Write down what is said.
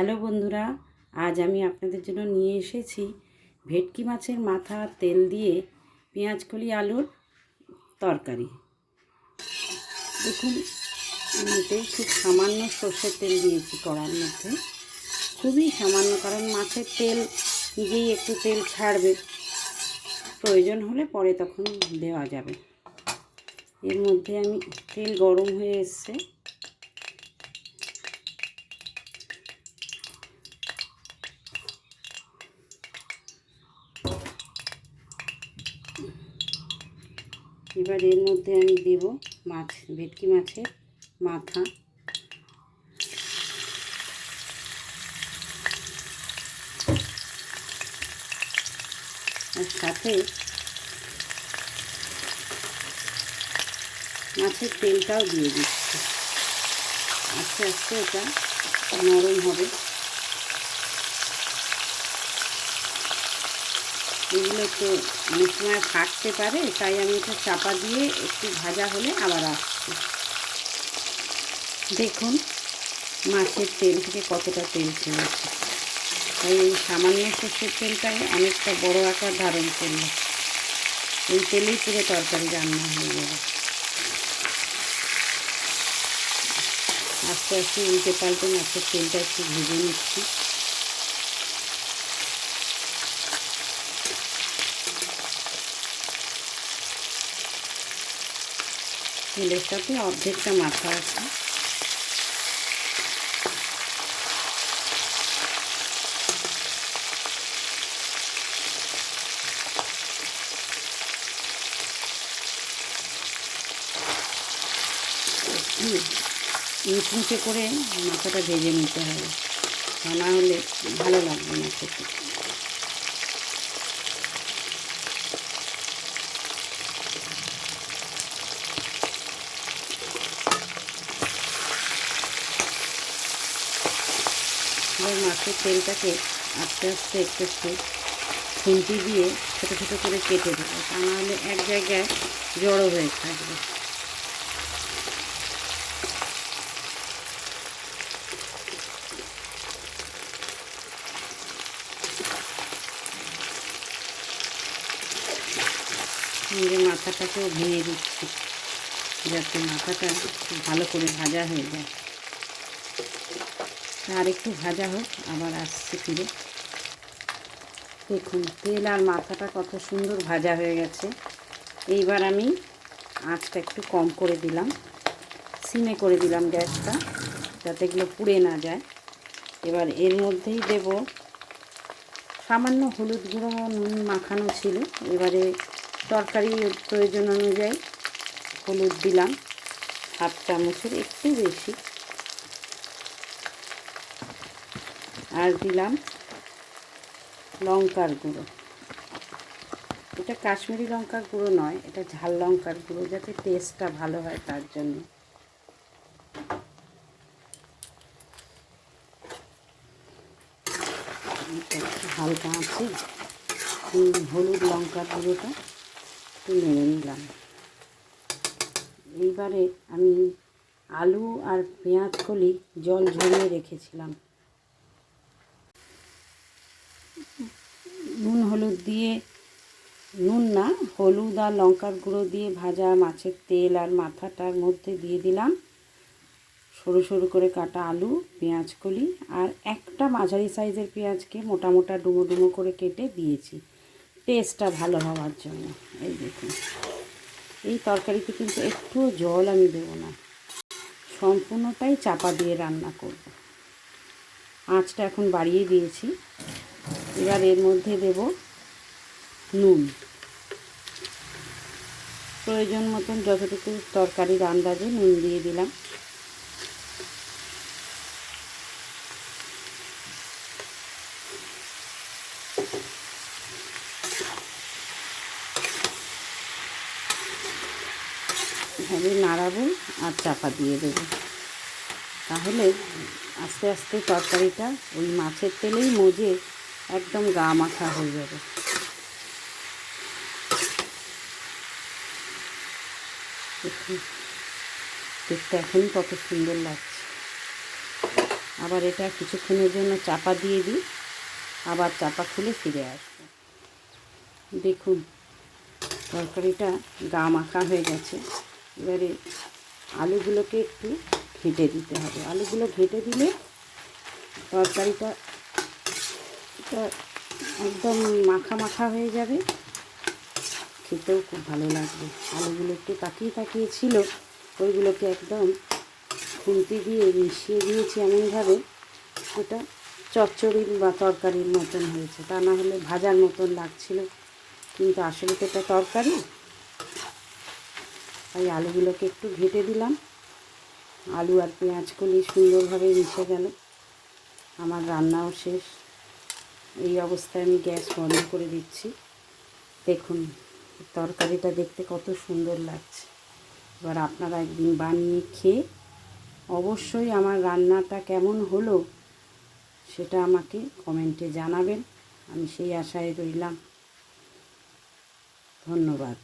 Hello বন্ধুরা, আজ আমি আপনাদের জন্য নিয়ে এসেছি ভেটকি মাছের মাথা তেল দিয়ে পেঁয়াজকলি আলুর তরকারি। দেখুন, এতে খুব সামান্য সর্ষের তেল দিয়েছি কড়ার মধ্যে, খুবই সামান্য, কারণ মাছের তেল নিজেই একটু তেল ছাড়বে, প্রয়োজন হলে পরে তখন দেওয়া যাবে। এর মধ্যে আমি তেল গরম হয়ে এসছে, এবার এর মধ্যে আমি দেব ভেটকি মাছের মাথা। আর সাথে মাছের তেলটাও দিয়ে দিচ্ছি। আস্তে আস্তে এটা নরম হবে। এগুলো তো অনেক সময় ফাটতে পারে, তাই আমি এটা চাপা দিয়ে একটু ভাজা হলে আবার আসছি। দেখুন মাছের তেল থেকে কতটা তেল ছেড়েছে, তাই এই সামান্য সর্ষের তেলটাই অনেকটা বড় আকার ধারণ করলো। এই তেলেই পুরো তরকারি রান্না হয়ে যাবে। আস্তে আস্তে উল্টে পাল্টে মাছের তেলটা একটু ভেজে নিচ্ছি। তেলের সাথে অর্ধেকটা মাথা আছে। মুচমুচে করে মাথাটা ভেজে নিতে হবে, তা না হলে ভালো লাগবে না খেতে। এবার মাছের তেলটাকে আস্তে আস্তে একটু একটু খুন্তি দিয়ে ছোটো ছোটো করে কেটে দেবো, তা নাহলে এক জায়গায় জড়ো হয়ে থাকবে। মাথাটাকেও ভেঙে দিচ্ছি, যাতে মাথাটা ভালো করে ভাজা হয়ে যায়। আর একটু ভাজা হোক, আবার আসছে ফিরে। দেখুন তেল আর মাথাটা কত সুন্দর ভাজা হয়ে গেছে। এইবার আমি আঁচটা একটু কম করে দিলাম, সিমে করে দিলাম গ্যাসটা, যাতে এগুলো পুড়ে না যায়। এবার এর মধ্যেই দেব সামান্য হলুদ গুঁড়ো, নুন মাখানো ছিল। এবারে তরকারির প্রয়োজন অনুযায়ী হলুদ দিলাম, 1/2 চামচের একটু বেশি। আর দিলাম লঙ্কার গুঁড়ো। এটা কাশ্মীরি লঙ্কার গুঁড়ো নয়, এটা ঝাল লঙ্কার গুঁড়ো, যাতে টেস্টটা ভালো হয় তার জন্য। হালকা আছে হলুদ লঙ্কার গুঁড়োটা একটু নেড়ে নিলাম। এইবারে আমি আলু আর পেঁয়াজ কলি জল ঝরিয়ে রেখেছিলাম, নুন না, হলুদ আর লঙ্কার গুঁড়ো দিয়ে ভাজা মাছের তেল আর মাথাটার মধ্যে দিয়ে দিলাম সরু সরু করে কাটা আলু, পেঁয়াজ কলি, আর একটা মাঝারি সাইজের পেঁয়াজকে মোটা মোটা ডুমো ডুমো করে কেটে দিয়েছি টেস্টটা ভালো হওয়ার জন্য। এই দেখুন, এই তরকারিতে কিন্তু একটুও জল আমি দেবো না, সম্পূর্ণটাই চাপা দিয়ে রান্না করব। আঁচটা এখন বাড়িয়ে দিয়েছি। এবার এর মধ্যে দেব নুন, প্রয়োজন মতন যতটুকু তরকারির আন্দাজে নুন দিয়ে দিলাম। এভাবে নাড়াবো আর চাপা দিয়ে দেবো, তাহলে আস্তে আস্তে তরকারিটা ওই মাছের তেলেই মজে একদম গা মাখা হয়ে যাবে। দেখুন দেখতে এখনই কত সুন্দর লাগছে। আবার এটা কিছুক্ষণের জন্য চাপা দিয়ে দিই, আবার চাপা খুলে ফিরে আসবো। দেখুন তরকারিটা গা মাখা হয়ে গেছে। এবারে আলুগুলোকে একটু ঘেঁটে দিতে হবে। আলুগুলো ঘেঁটে দিলে তরকারিটা একদম মাখা মাখা হয়ে যাবে, খেতেও খুব ভালো লাগবে। আলুগুলো একটু তাকিয়ে তাকিয়ে ছিল, ওইগুলোকে একদম খুন্তি দিয়ে মিশিয়ে দিয়েছি এমনভাবে ওটা চচ্চড়ির বা তরকারির মতন হয়েছে। তা না হলে ভাজার মতন লাগছিল, কিন্তু আসলে তো এটা তরকারি। তাই আলুগুলোকে একটু ঘেঁটে দিলাম, আলু আর পেঁয়াজ কলি সুন্দরভাবে মিশে গেল। আমার রান্নাও শেষ। এই অবস্থায় আমি গ্যাস বন্ধ করে দিচ্ছি। দেখুন তরকারিটা দেখতে কত সুন্দর লাগছে। এবার আপনারা একদিন বানিয়ে খেয়ে অবশ্যই আমার রান্নাটা কেমন হলো সেটা আমাকে কমেন্টে জানাবেন। আমি সেই আশায় রইলাম। ধন্যবাদ।